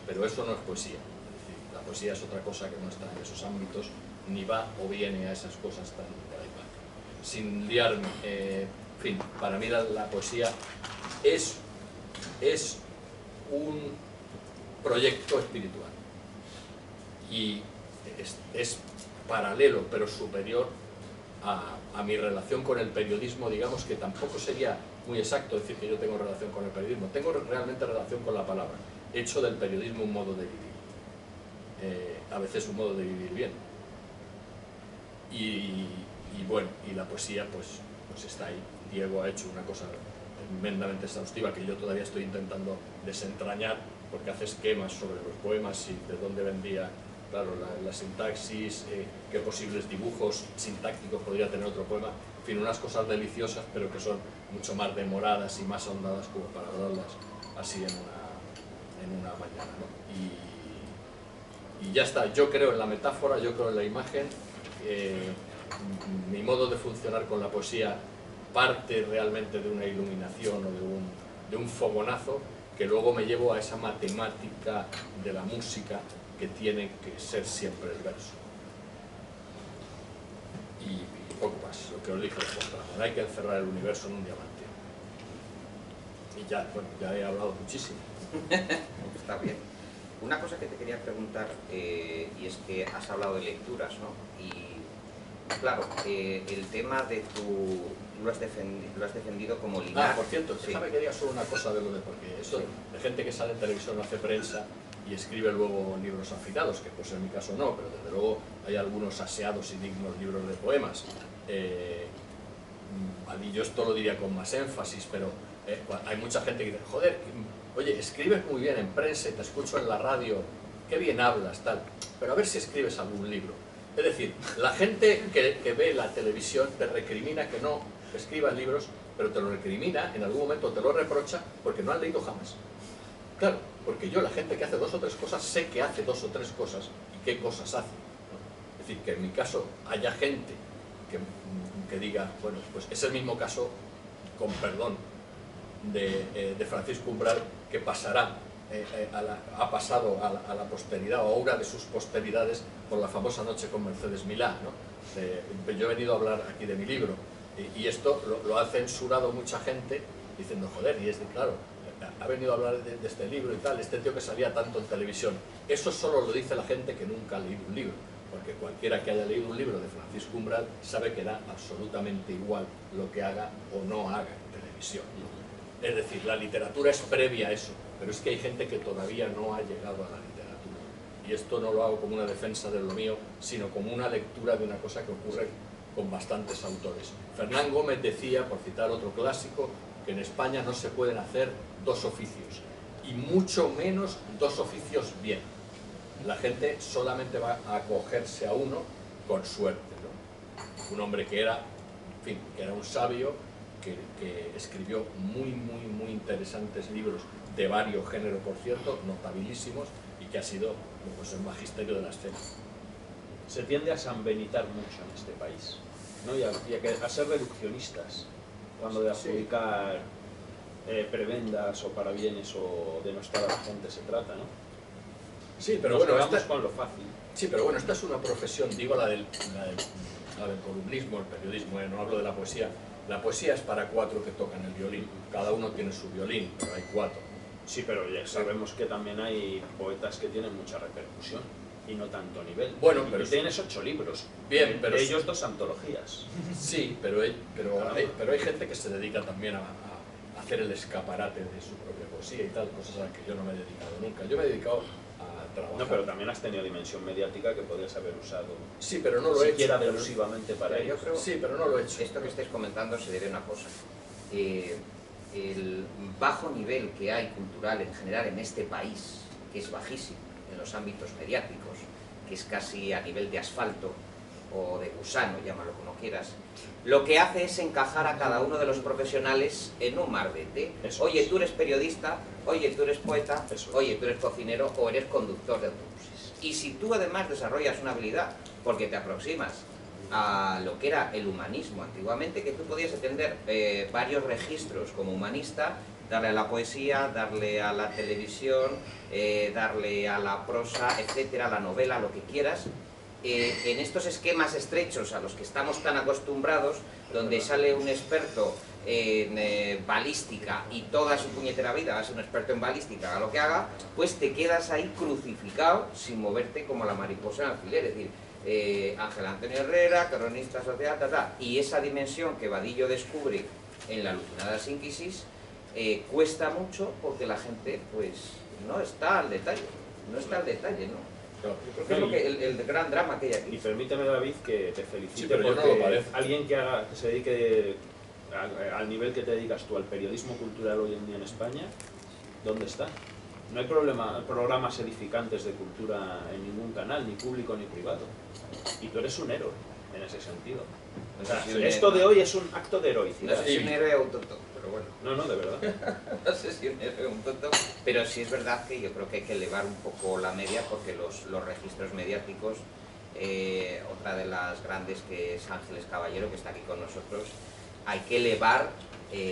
Pero eso no es poesía. Es decir, la poesía es otra cosa que no está en esos ámbitos, ni va o viene a esas cosas tan de ahí va. Sin liarme, en fin, para mí la poesía es un proyecto espiritual, y es paralelo pero superior a mi relación con el periodismo, digamos, que tampoco sería muy exacto decir que yo tengo relación con el periodismo. Tengo realmente relación con la palabra. He hecho del periodismo un modo de vivir, a veces un modo de vivir bien, y bueno, y la poesía pues está ahí. Diego ha hecho una cosa tremendamente exhaustiva que yo todavía estoy intentando desentrañar, porque hace esquemas sobre los poemas y de dónde vendría, claro, la sintaxis, qué posibles dibujos sintácticos podría tener otro poema, en fin, unas cosas deliciosas, pero que son mucho más demoradas y más ahondadas como para hablarlas así en una mañana, ¿no? Y ya está. Yo creo en la metáfora, yo creo en la imagen. Mi modo de funcionar con la poesía parte realmente de una iluminación o de un fogonazo que luego me llevo a esa matemática de la música que tiene que ser siempre el verso. Y poco más, lo que os dije después, no hay que encerrar el universo en un diamante. Y ya, bueno, ya he hablado muchísimo. Está bien. Una cosa que te quería preguntar, y es que has hablado de lecturas, ¿no? Y claro, el tema de lo has defendido como lineal. Por cierto, sí. déjame que diga solo una cosa de lo de, porque esto Sí. de gente que sale en televisión hace prensa y escribe luego libros afilados, que pues en mi caso no, pero desde luego hay algunos aseados y dignos libros de poemas. Y yo esto lo diría con más énfasis, pero hay mucha gente que dice, joder, oye, escribes muy bien en prensa y te escucho en la radio, qué bien hablas, tal, pero a ver si escribes algún libro. Es decir, la gente que ve la televisión te recrimina que no escribas libros, pero te lo recrimina, en algún momento te lo reprocha porque no han leído jamás. Claro, porque yo, la gente que hace 2 o 3 cosas, sé que hace 2 o 3 cosas y qué cosas hace, ¿no? Es decir, que en mi caso haya gente que diga, bueno, pues es el mismo caso, con perdón, de Francisco Umbral, que pasará, ha pasado a la posteridad, o a una de sus posteridades, por la famosa noche con Mercedes Milá, ¿no? Yo he venido a hablar aquí de mi libro, y esto lo ha censurado mucha gente, diciendo, joder, y es de claro, ha venido a hablar de este libro y tal, este tío que salía tanto en televisión. Eso solo lo dice la gente que nunca ha leído un libro, porque cualquiera que haya leído un libro de Francisco Umbral sabe que da absolutamente igual lo que haga o no haga en televisión. Es decir, la literatura es previa a eso, pero es que hay gente que todavía no ha llegado a la literatura. Y esto no lo hago como una defensa de lo mío, sino como una lectura de una cosa que ocurre con bastantes autores. Fernán Gómez decía, por citar otro clásico, que en España no se pueden hacer dos oficios, y mucho menos dos oficios bien. La gente solamente va a acogerse a uno con suerte, ¿no? Un hombre que era, en fin, que era un sabio, que escribió muy interesantes libros de varios géneros, por cierto, notabilísimos, y que ha sido pues, el magisterio de la escena. Se tiende a sanbenitar mucho en este país, ¿no? y a ser reduccionistas cuando de adjudicar prebendas o parabienes o denostar a la gente se trata, ¿no? Sí, pero nos bueno, quedamos con lo fácil. Sí, pero bueno, esta es una profesión, digo la del columnismo, el periodismo, no hablo de la poesía. La poesía es para 4 que tocan el violín, cada uno tiene su violín, pero hay 4. Sí, pero ya sabemos que también hay poetas que tienen mucha repercusión y no tanto nivel. Bueno, pero tienes 8 libros, bien, pero de ellos 2 antologías. Sí, pero hay gente que se dedica también a hacer el escaparate de su propia poesía y tal, cosas a las que yo no me he dedicado nunca. Yo me he dedicado a trabajar. No, pero también has tenido dimensión mediática que podrías haber usado. Sí, pero no lo he hecho. Siquiera delusivamente para ello. Yo creo, sí, pero no lo he hecho. Esto que estáis comentando se debe a una cosa. El bajo nivel que hay cultural en general en este país, que es bajísimo en los ámbitos mediáticos, que es casi a nivel de asfalto o de gusano, llámalo como quieras, lo que hace es encajar a cada uno de los profesionales en un mar de té. Oye, tú eres periodista, oye, tú eres poeta, oye, tú eres cocinero o eres conductor de autobuses. Y si tú además desarrollas una habilidad, porque te aproximas a lo que era el humanismo antiguamente, que tú podías atender varios registros como humanista, darle a la poesía, darle a la televisión, darle a la prosa, etcétera, a la novela, lo que quieras, en estos esquemas estrechos a los que estamos tan acostumbrados, donde sale un experto en balística y toda su puñetera vida va a ser un experto en balística, haga lo que haga, pues te quedas ahí crucificado sin moverte como la mariposa en alfiler. Es decir, Ángel Antonio Herrera, cronista social, y esa dimensión que Vadillo descubre en la alucinada síntesis cuesta mucho porque la gente pues no está al detalle, ¿no? Claro. Yo creo que es el gran drama que hay aquí. Y permíteme, David, que te felicite, sí, pero porque yo no lo parece. alguien que se dedique al nivel que te dedicas tú al periodismo cultural hoy en día en España, ¿dónde está? No hay programas edificantes de cultura en ningún canal, ni público ni privado. Y tú eres un héroe en ese sentido. O sea, esto de hoy es un acto de heroicidad. No sé si un héroe o un tonto, pero bueno. No, de verdad. No sé si un héroe o un tonto, pero sí es verdad que yo creo que hay que elevar un poco la media porque los registros mediáticos, otra de las grandes que es Ángeles Caballero, que está aquí con nosotros, hay que elevar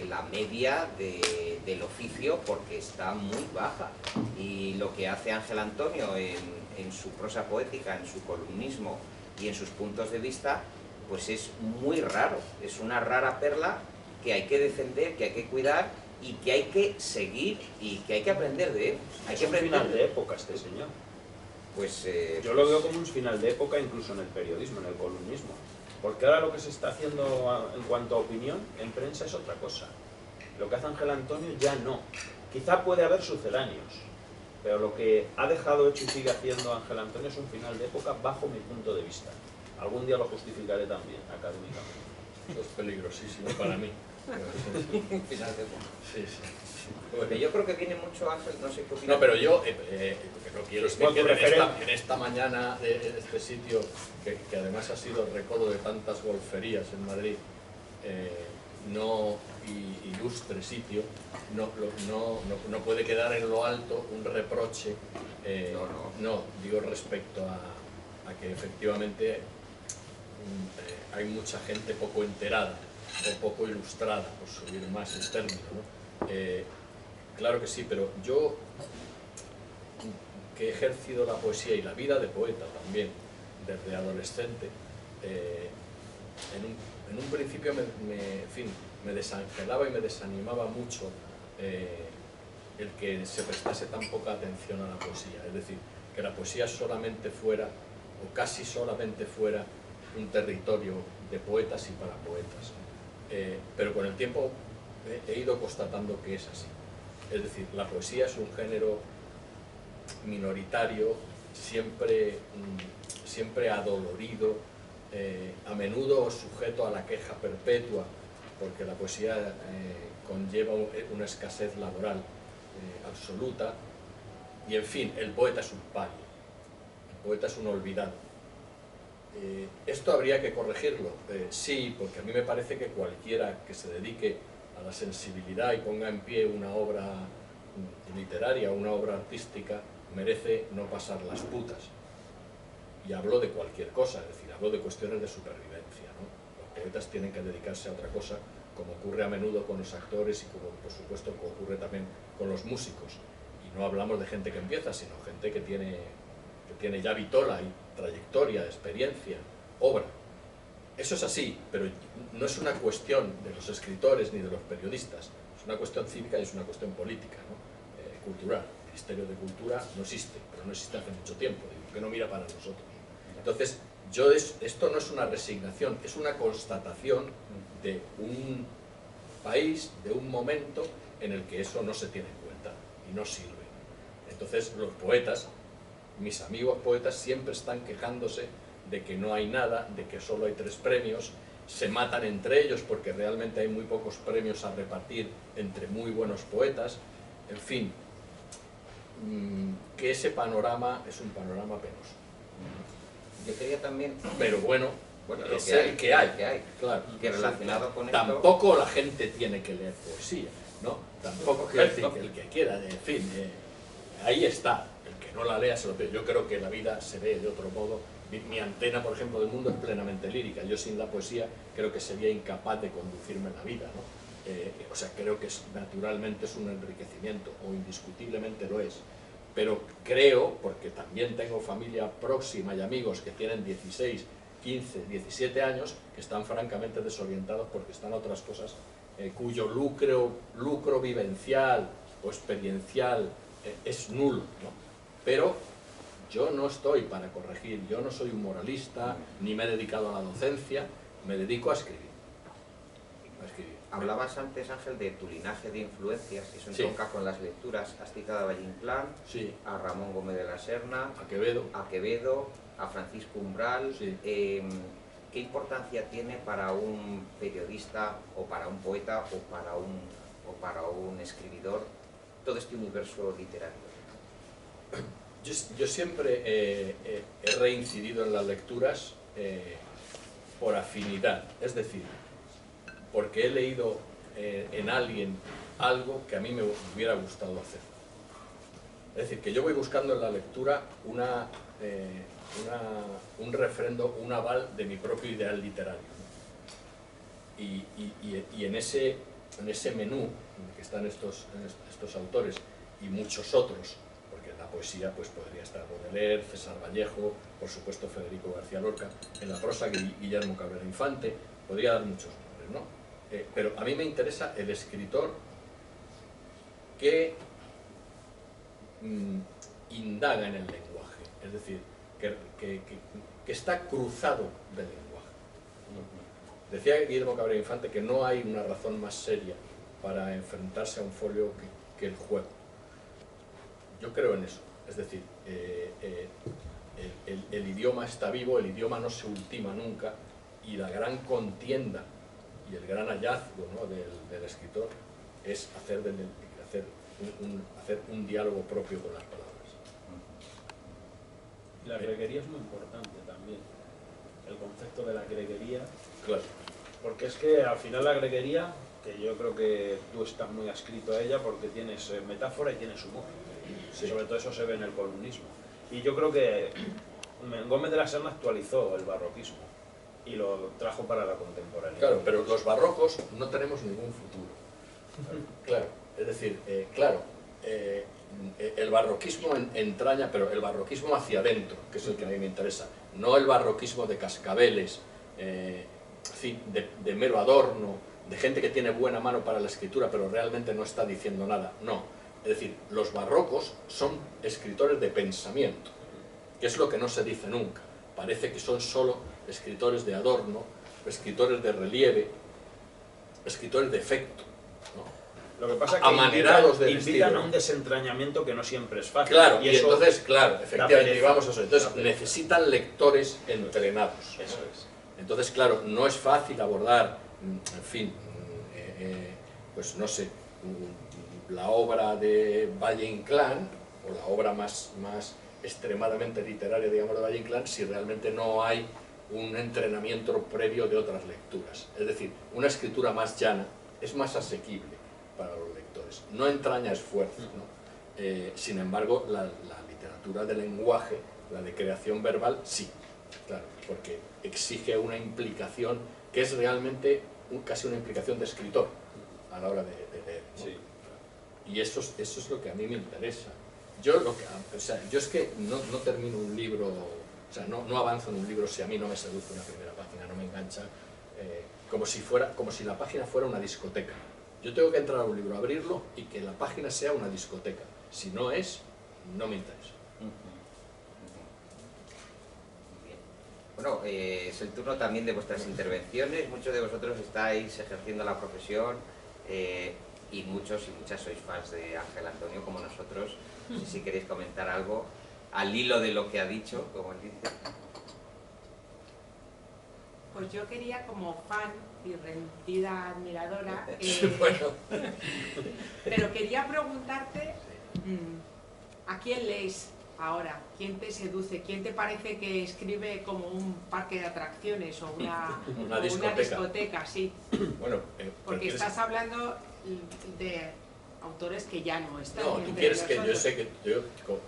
la media del oficio porque está muy baja. Y lo que hace Ángel Antonio en su prosa poética, en su columnismo y en sus puntos de vista, pues es muy raro, es una rara perla que hay que defender, que hay que cuidar y que hay que seguir y que hay que aprender de él. Es un final de época este señor. Pues, yo lo veo como un final de época incluso en el periodismo, en el columnismo. Porque ahora lo que se está haciendo en cuanto a opinión en prensa es otra cosa. Lo que hace Ángel Antonio ya no. Quizá puede haber sucedáneos, pero lo que ha dejado hecho y sigue haciendo Ángel Antonio es un final de época bajo mi punto de vista. Algún día lo justificaré también, académicamente. Eso es peligrosísimo para mí. final de época. Sí. Porque yo creo que viene mucho Ángel, no sé qué opinas. No, pero yo no quiero es que en esta mañana de este sitio, que además ha sido el recodo de tantas golferías en Madrid, ilustre sitio, no puede quedar en lo alto un reproche, no, digo respecto a que efectivamente hay mucha gente poco enterada o poco ilustrada, por subir más el término, ¿no? Claro que sí, pero yo, que he ejercido la poesía y la vida de poeta también desde adolescente, en un principio me desangelaba y me desanimaba mucho el que se prestase tan poca atención a la poesía, es decir, que la poesía solamente fuera, o casi solamente fuera, un territorio de poetas y para poetas. Pero con el tiempo he ido constatando que es así. Es decir, la poesía es un género minoritario, siempre adolorido, a menudo sujeto a la queja perpetua, porque la poesía conlleva una escasez laboral absoluta, y en fin, el poeta es un paria, el poeta es un olvidado. ¿Esto habría que corregirlo? Sí, porque a mí me parece que cualquiera que se dedique a la sensibilidad y ponga en pie una obra literaria, una obra artística, merece no pasar las putas. Y hablo de cualquier cosa, es decir, hablo de cuestiones de supervivencia, ¿no? Los poetas tienen que dedicarse a otra cosa, como ocurre a menudo con los actores y como por supuesto ocurre también con los músicos. Y no hablamos de gente que empieza, sino gente que tiene ya vitola y trayectoria, experiencia, obra. Eso es así, pero no es una cuestión de los escritores ni de los periodistas, es una cuestión cívica y es una cuestión política, ¿no? Cultural. El Ministerio de Cultura no existe, pero no existe hace mucho tiempo, digo, que no mira para nosotros. Entonces, esto no es una resignación, es una constatación de un país, de un momento en el que eso no se tiene en cuenta y no sirve. Entonces, los poetas, mis amigos poetas, siempre están quejándose de que no hay nada, de que solo hay 3 premios, se matan entre ellos porque realmente hay muy pocos premios a repartir entre muy buenos poetas, en fin, que ese panorama es un panorama penoso. Yo quería también... Pero bueno, es el que hay, claro, que relacionado con esto... Tampoco la gente tiene que leer poesía, ¿no? Tampoco quiero decir que el que quiera, en fin, ahí está. El que no la lea se lo pide. Yo creo que la vida se ve de otro modo. Mi antena, por ejemplo, del mundo es plenamente lírica. Yo sin la poesía creo que sería incapaz de conducirme en la vida, ¿no? O sea, creo que naturalmente es un enriquecimiento, o indiscutiblemente lo es. Pero creo, porque también tengo familia próxima y amigos que tienen 16, 15, 17 años, que están francamente desorientados porque están a otras cosas cuyo lucro vivencial o experiencial es nulo, ¿no? Pero yo no estoy para corregir, yo no soy un moralista, ni me he dedicado a la docencia, me dedico a escribir. Hablabas antes, Ángel, de tu linaje de influencias, y eso Sí. entronca con las lecturas. Has citado a Valle Inclán, Sí. a Ramón Gómez de la Serna, A Quevedo. a Francisco Umbral. Sí. ¿Qué importancia tiene para un periodista, o para un poeta, o para un escribidor, todo este universo literario? Yo siempre he reincidido en las lecturas por afinidad, es decir, porque he leído en alguien algo que a mí me hubiera gustado hacer. Es decir, que yo voy buscando en la lectura un refrendo, un aval de mi propio ideal literario. Y en ese menú en el que están estos autores y muchos otros, porque en la poesía pues podría estar Baudelaire, César Vallejo, por supuesto Federico García Lorca, en la prosa Guillermo Cabrera Infante, podría dar muchos nombres, ¿no? Pero a mí me interesa el escritor que indaga en el lenguaje, es decir, que está cruzado del lenguaje. Decía Guillermo Cabrera Infante que no hay una razón más seria para enfrentarse a un folio que el juego. Yo creo en eso, es decir, el idioma está vivo, el idioma no se ultima nunca, y la gran contienda y el gran hallazgo, ¿no?, del escritor es hacer un diálogo propio con las palabras. La greguería es muy importante también, el concepto de la greguería. Claro. Porque es que al final la greguería, que yo creo que tú estás muy adscrito a ella porque tienes metáfora y tienes humor. Sí. Sobre todo eso se ve en el columnismo. Y yo creo que Gómez de la Serna actualizó el barroquismo y lo trajo para la contemporaneidad. Claro, pero los barrocos no tenemos ningún futuro. Claro, es decir, el barroquismo entraña, pero el barroquismo hacia adentro, que es el que a mí me interesa, no el barroquismo de cascabeles, de mero adorno, de gente que tiene buena mano para la escritura, pero realmente no está diciendo nada. No, Es decir, los barrocos son escritores de pensamiento, que es lo que no se dice nunca. Parece que son solo escritores de adorno, escritores de relieve, escritores de efecto, ¿no? Lo que pasa es amanerados que del invitan estilo. a un desentrañamiento que no siempre es fácil. Claro, y eso entonces, claro, efectivamente, pereza, digamos eso. Entonces da pereza. necesitan lectores entrenados. Eso es. Entonces, claro, no es fácil abordar, en fin, pues no sé, la obra de Valle Inclán, o la obra más extremadamente literaria, digamos, de Valle Inclán, si realmente no hay un entrenamiento previo de otras lecturas. Es decir, una escritura más llana es más asequible para los lectores, no entraña esfuerzo, ¿no? Sin embargo, la literatura de lenguaje, la de creación verbal, sí, claro, porque exige una implicación que es realmente casi una implicación de escritor a la hora de leer, ¿no? Sí. Y eso es lo que a mí me interesa. Yo es que no termino un libro, o sea, no avanzo en un libro si a mí no me seduce una primera página, no me engancha, como si la página fuera una discoteca. Yo tengo que entrar a un libro, abrirlo y que la página sea una discoteca. Si no es, no me interesa. Bien. Bueno, es el turno también de vuestras intervenciones. Muchos de vosotros estáis ejerciendo la profesión y muchos y muchas sois fans de Ángel Antonio como nosotros. No sé si queréis comentar algo al hilo de lo que ha dicho, como él dice. Pues yo quería, como fan y rendida admiradora, Bueno. pero quería preguntarte, ¿a quién lees ahora? ¿Quién te seduce? ¿Quién te parece que escribe como un parque de atracciones o una discoteca? Sí. Bueno, porque estás hablando de autores que ya no están. No, tú quieres que yo sé que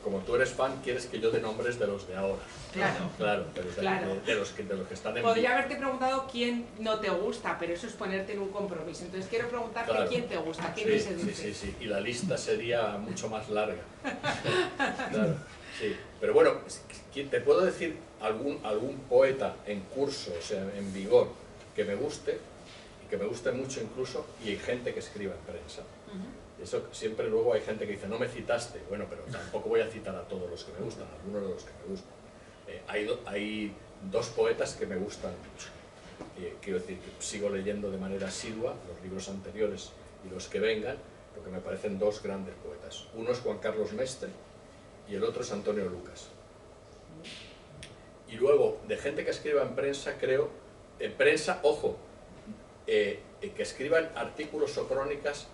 como tú eres fan, quieres que yo dé nombres de los de ahora. Claro. Claro, pero Claro. De los que están en Podría haberte preguntado quién no te gusta, pero eso es ponerte en un compromiso. Entonces quiero preguntarte Claro. quién te gusta, quién Sí, te seduce. sí, y la lista sería mucho más larga. Claro, sí. Pero bueno, te puedo decir algún poeta en curso, o sea, en vigor, que me guste, y que me guste mucho incluso, y hay gente que escriba en prensa. Eso siempre luego hay gente que dice, no me citaste. Bueno, pero tampoco voy a citar a todos los que me gustan, algunos de los que me gustan. Hay dos poetas que me gustan mucho. Quiero decir, que sigo leyendo de manera asidua los libros anteriores y los que vengan, porque me parecen dos grandes poetas. Uno es Juan Carlos Mestre y el otro es Antonio Lucas. Y luego, de gente que escriba en prensa, creo, en prensa, ojo, que escriban artículos o crónicas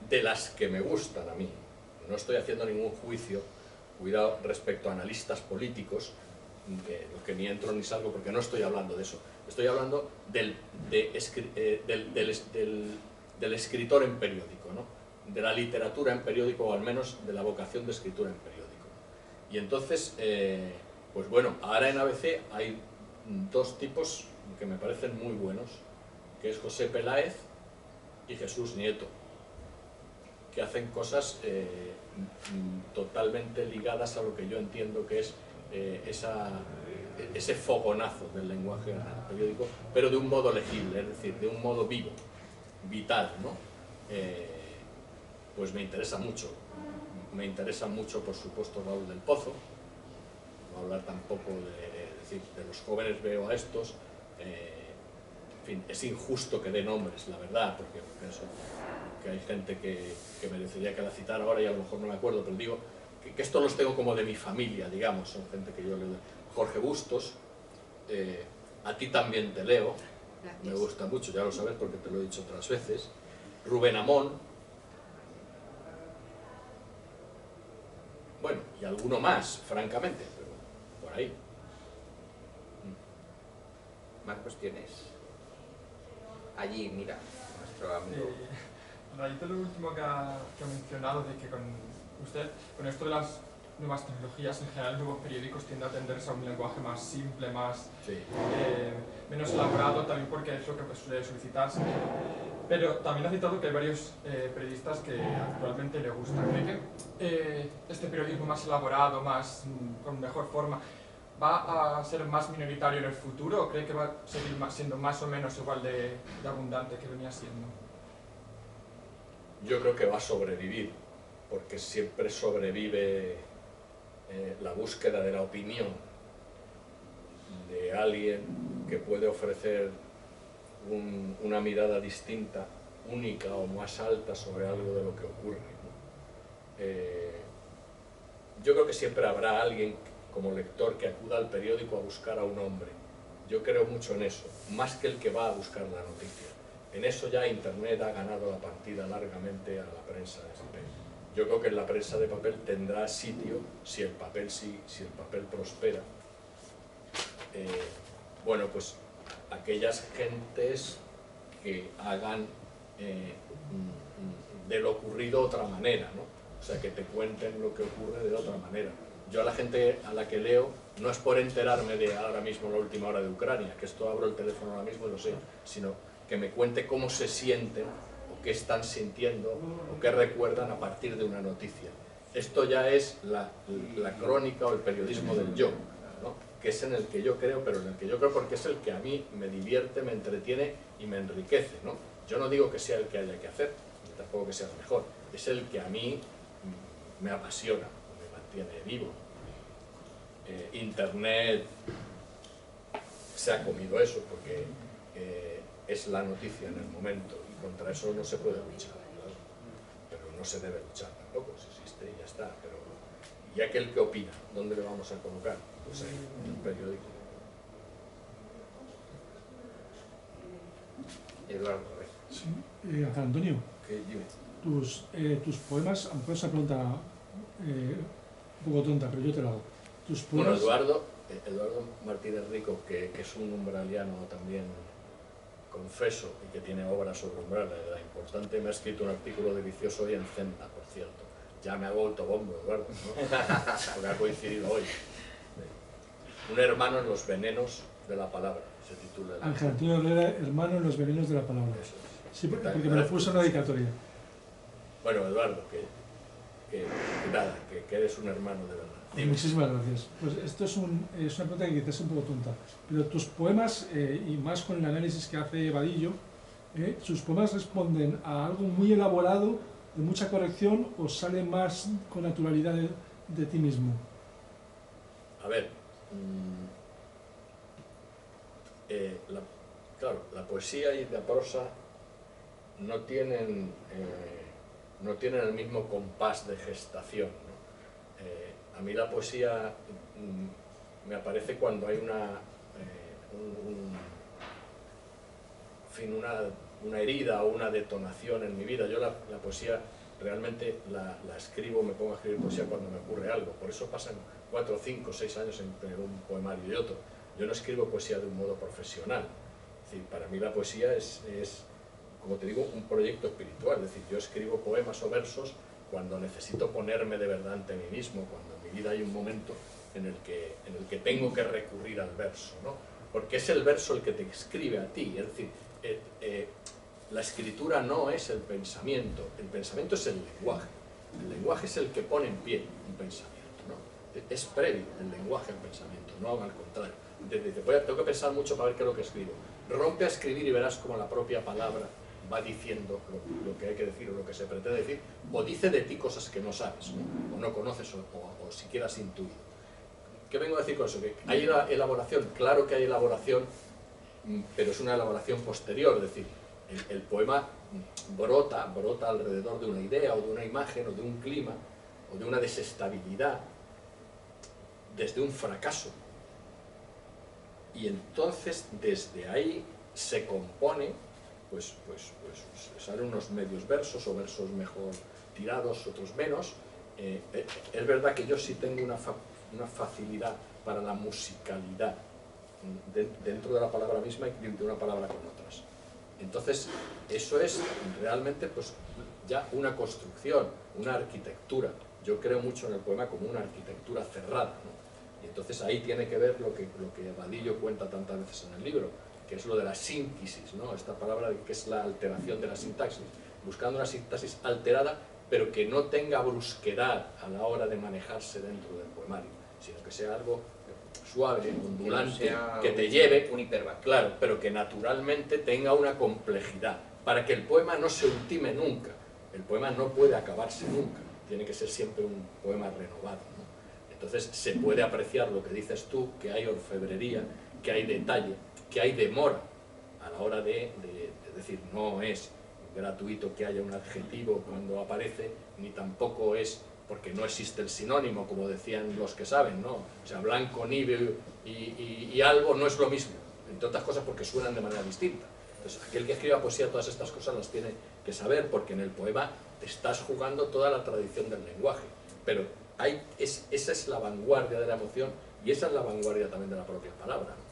de las que me gustan a mí. No estoy haciendo ningún juicio, cuidado, respecto a analistas políticos, lo que ni entro ni salgo, porque no estoy hablando de eso. Estoy hablando del escritor en periódico, ¿no? De la literatura en periódico, o al menos de la vocación de escritura en periódico. Y entonces, pues bueno, ahora en ABC hay dos tipos que me parecen muy buenos, que es José Peláez y Jesús Nieto, que hacen cosas totalmente ligadas a lo que yo entiendo que es ese fogonazo del lenguaje en el periódico, pero de un modo legible, es decir, de un modo vivo, vital, ¿no? Pues me interesa mucho. Me interesa mucho, por supuesto, Raúl del Pozo. No voy a hablar tampoco de los jóvenes, veo a estos. En fin, es injusto que dé nombres, la verdad, porque pienso que hay gente que merecería que la citara ahora y a lo mejor no me acuerdo, pero digo que estos los tengo como de mi familia, digamos, son gente que yo leo. Jorge Bustos, a ti también te leo. Gracias. Me gusta mucho, ya lo sabes porque te lo he dicho otras veces. Rubén Amón. Bueno, y alguno más, francamente, pero por ahí. Más cuestiones. Allí, mira, nuestro amigo. A raíz de lo último que ha mencionado, de que con esto de las nuevas tecnologías, en general, nuevos periódicos tienden a tenderse a un lenguaje más simple, más menos elaborado, también porque es lo que suele solicitarse. Pero también ha citado que hay varios periodistas que actualmente le gustan. ¿Cree que este periodismo más elaborado, con mejor forma, va a ser más minoritario en el futuro, o cree que va a seguir siendo más o menos igual de abundante que venía siendo? Yo creo que va a sobrevivir, porque siempre sobrevive la búsqueda de la opinión de alguien que puede ofrecer una mirada distinta, única o más alta sobre algo de lo que ocurre, ¿no? Yo creo que siempre habrá alguien como lector que acuda al periódico a buscar a un hombre. Yo creo mucho en eso, más que el que va a buscar la noticia. En eso ya Internet ha ganado la partida largamente a la prensa de papel. Yo creo que en la prensa de papel tendrá sitio si el papel prospera. Bueno, pues aquellas gentes que hagan de lo ocurrido otra manera, ¿no? O sea, que te cuenten lo que ocurre de otra manera. Yo a la gente a la que leo no es por enterarme de ahora mismo la última hora de Ucrania, que esto abro el teléfono ahora mismo y lo sé, sino que me cuente cómo se sienten o qué están sintiendo o qué recuerdan a partir de una noticia. Esto ya es la crónica o el periodismo del yo, ¿no? Que es en el que yo creo, pero en el que yo creo porque es el que a mí me divierte, me entretiene y me enriquece, ¿no? Yo no digo que sea el que haya que hacer, ni tampoco que sea el mejor, es el que a mí me apasiona, me mantiene vivo. Internet se ha comido eso porque es la noticia en el momento y contra eso no se puede luchar, ¿verdad? Pero no se debe luchar tampoco, si existe y ya está. Pero, ¿y aquel que opina? ¿Dónde le vamos a colocar? Pues ahí, en el periódico. Eduardo, sí, Ángel Antonio, tus poemas, a lo mejor es una pregunta un poco tonta, pero yo te la hago. Bueno, Eduardo Martínez Rico, que es un umbraliano también confeso y que tiene obras sobre umbrales, la importante, me ha escrito un artículo delicioso hoy en Zenda, por cierto. Ya me hago autobombo, Eduardo, ¿no? Porque ha coincidido hoy. Un hermano en los venenos de la palabra, se titula. Ángel Antonio Herrera, hermano en los venenos de la palabra. Eso es. Sí, porque me lo puso en la dedicatoria. Bueno, Eduardo, que nada, que eres un hermano de verdad. Muchísimas gracias. Pues esto es una pregunta que quizás es un poco tonta, pero tus poemas, y más con el análisis que hace Vadillo, sus poemas responden a algo muy elaborado, de mucha corrección, o sale más con naturalidad de ti mismo. A ver, claro, la poesía y la prosa no tienen el mismo compás de gestación, ¿no? A mí la poesía me aparece cuando hay una herida o una detonación en mi vida. Yo la poesía realmente la escribo, me pongo a escribir poesía cuando me ocurre algo. Por eso pasan 4, 5, 6 años entre un poemario y otro. Yo no escribo poesía de un modo profesional. Es decir, para mí la poesía es, como te digo, un proyecto espiritual. Es decir, yo escribo poemas o versos cuando necesito ponerme de verdad ante mí mismo, cuando en mi vida hay un momento en el que tengo que recurrir al verso, ¿no? Porque es el verso el que te escribe a ti. Es decir, la escritura no es el pensamiento es el lenguaje. El lenguaje es el que pone en pie un pensamiento, ¿no? Es previo el lenguaje al pensamiento, no al contrario. Tengo que pensar mucho para ver qué es lo que escribo. Rompe a escribir y verás como la propia palabra va diciendo lo que hay que decir o lo que se pretende decir, o dice de ti cosas que no sabes, ¿no? O no conoces o siquiera has intuido. ¿Qué vengo a decir con eso? Que hay elaboración, claro que hay elaboración, pero es una elaboración posterior, es decir, el poema brota alrededor de una idea o de una imagen o de un clima o de una desestabilidad desde un fracaso. Y entonces desde ahí se compone, pues salen unos medios versos o versos mejor tirados, otros menos. Es verdad que yo sí tengo una facilidad para la musicalidad dentro de la palabra misma y de una palabra con otras. Entonces, eso es realmente pues, ya una construcción, una arquitectura. Yo creo mucho en el poema como una arquitectura cerrada, ¿no? Y entonces ahí tiene que ver lo que Vadillo cuenta tantas veces en el libro, que es lo de la síntesis, ¿no? Esta palabra que es la alteración de la sintaxis, buscando una sintaxis alterada, pero que no tenga brusquedad a la hora de manejarse dentro del poemario, sino que sea algo suave, ondulante, que te lleve, un hiperbato. Claro, pero que naturalmente tenga una complejidad, para que el poema no se ultime nunca. El poema no puede acabarse nunca, tiene que ser siempre un poema renovado, ¿no? Entonces se puede apreciar lo que dices tú, que hay orfebrería, que hay detalle, que hay demora a la hora de decir, no es gratuito que haya un adjetivo cuando aparece, ni tampoco es porque no existe el sinónimo, como decían los que saben, ¿no? O sea, blanco, níveo y algo no es lo mismo, entre otras cosas porque suenan de manera distinta. Entonces, aquel que escriba poesía, todas estas cosas las tiene que saber, porque en el poema estás jugando toda la tradición del lenguaje, pero esa es la vanguardia de la emoción y esa es la vanguardia también de la propia palabra, ¿no?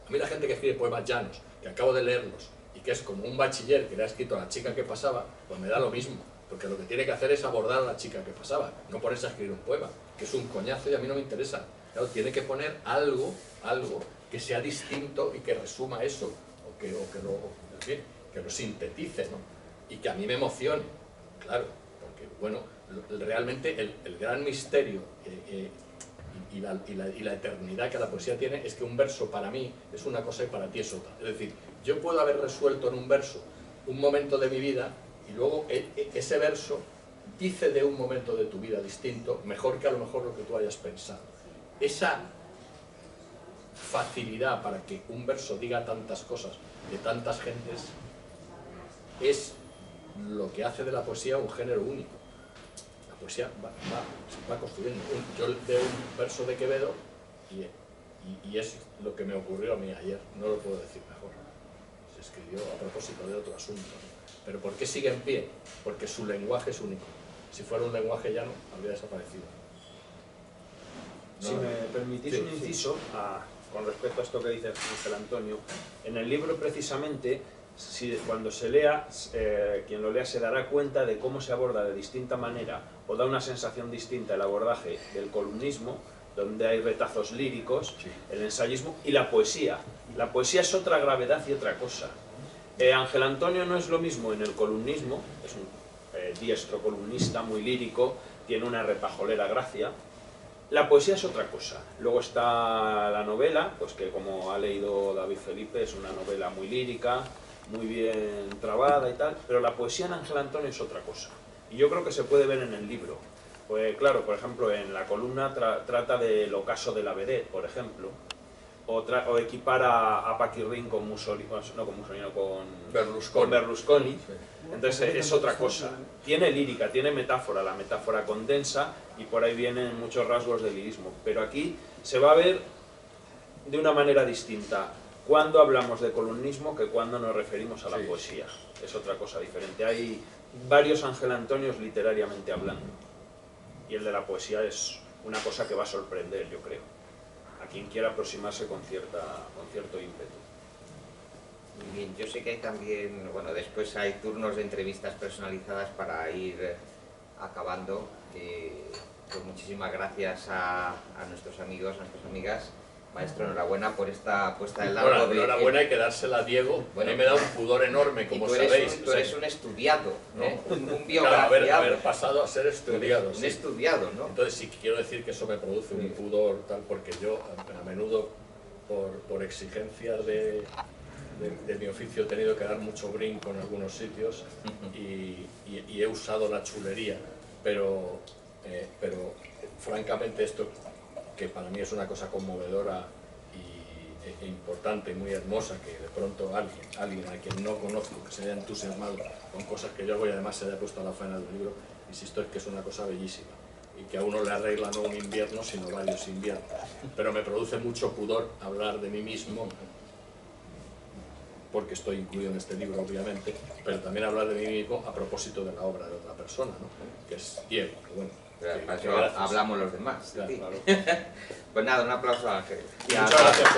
A mí la gente que escribe poemas llanos, que acabo de leerlos, y que es como un bachiller que le ha escrito a la chica que pasaba, pues me da lo mismo, porque lo que tiene que hacer es abordar a la chica que pasaba, no ponerse a escribir un poema, que es un coñazo y a mí no me interesa. Claro, tiene que poner algo que sea distinto y que resuma eso, o que lo sintetice, ¿no? Y que a mí me emocione, claro, porque, bueno, realmente el gran misterio y la eternidad que la poesía tiene es que un verso para mí es una cosa y para ti es otra. Es decir, yo puedo haber resuelto en un verso un momento de mi vida y luego ese verso dice de un momento de tu vida distinto, mejor que a lo mejor lo que tú hayas pensado. Esa facilidad para que un verso diga tantas cosas de tantas gentes es lo que hace de la poesía un género único. La poesía va construyendo. Yo leo un verso de Quevedo y es lo que me ocurrió a mí ayer, no lo puedo decir mejor. Se escribió a propósito de otro asunto, ¿no? Pero ¿por qué sigue en pie? Porque su lenguaje es único. Si fuera un lenguaje llano, habría desaparecido. Si me permitís un inciso con respecto a esto que dice Ángel Antonio, en el libro precisamente, cuando se lea, quien lo lea se dará cuenta de cómo se aborda de distinta manera o da una sensación distinta el abordaje del columnismo, donde hay retazos líricos, el ensayismo y la poesía. La poesía es otra gravedad y otra cosa. Ángel Antonio no es lo mismo en el columnismo, es un diestro columnista muy lírico, tiene una repajolera gracia. La poesía es otra cosa. Luego está la novela, pues que como ha leído David Felipe es una novela muy lírica, muy bien trabada y tal, pero la poesía en Ángel Antonio es otra cosa. Y yo creo que se puede ver en el libro. Pues claro, por ejemplo, en la columna trata del ocaso de la vedette, por ejemplo, o equipara a Paquirrín con Mussolini, no con Mussolini, con Berlusconi. Sí. Entonces es otra cosa. Tiene lírica, tiene metáfora, la metáfora condensa y por ahí vienen muchos rasgos de lirismo. Pero aquí se va a ver de una manera distinta cuando hablamos de columnismo que cuando nos referimos a la poesía. Es otra cosa diferente. Hay varios Ángel Antonios literariamente hablando. Y el de la poesía es una cosa que va a sorprender, yo creo, a quien quiera aproximarse con cierto ímpetu. Muy bien, yo sé que hay también, bueno, después hay turnos de entrevistas personalizadas para ir acabando. Pues muchísimas gracias a nuestros amigos, a nuestras amigas. Maestro, enhorabuena por esta puesta en largo. Bueno, enhorabuena, hay que dársela a Diego. Bueno, a mí me da un pudor enorme, como sabéis. Tú eres un estudiado, ¿no? Un biografiado. Claro, haber pasado a ser estudiado. Un estudiado, ¿no? Entonces sí quiero decir que eso me produce un pudor tal, porque yo a menudo por exigencias de mi oficio he tenido que dar mucho brinco en algunos sitios y he usado la chulería, pero francamente esto, que para mí es una cosa conmovedora e importante y muy hermosa, que de pronto alguien a quien no conozco que se haya entusiasmado con cosas que yo hago y además se haya puesto a la faena del libro, insisto, es que es una cosa bellísima y que a uno le arregla no un invierno sino varios inviernos, pero me produce mucho pudor hablar de mí mismo porque estoy incluido en este libro obviamente, pero también hablar de mí mismo a propósito de la obra de otra persona, ¿no? Que es Diego, que bueno, Para eso hablamos los demás. Claro. Pues nada, un aplauso a Ángel. Muchas gracias.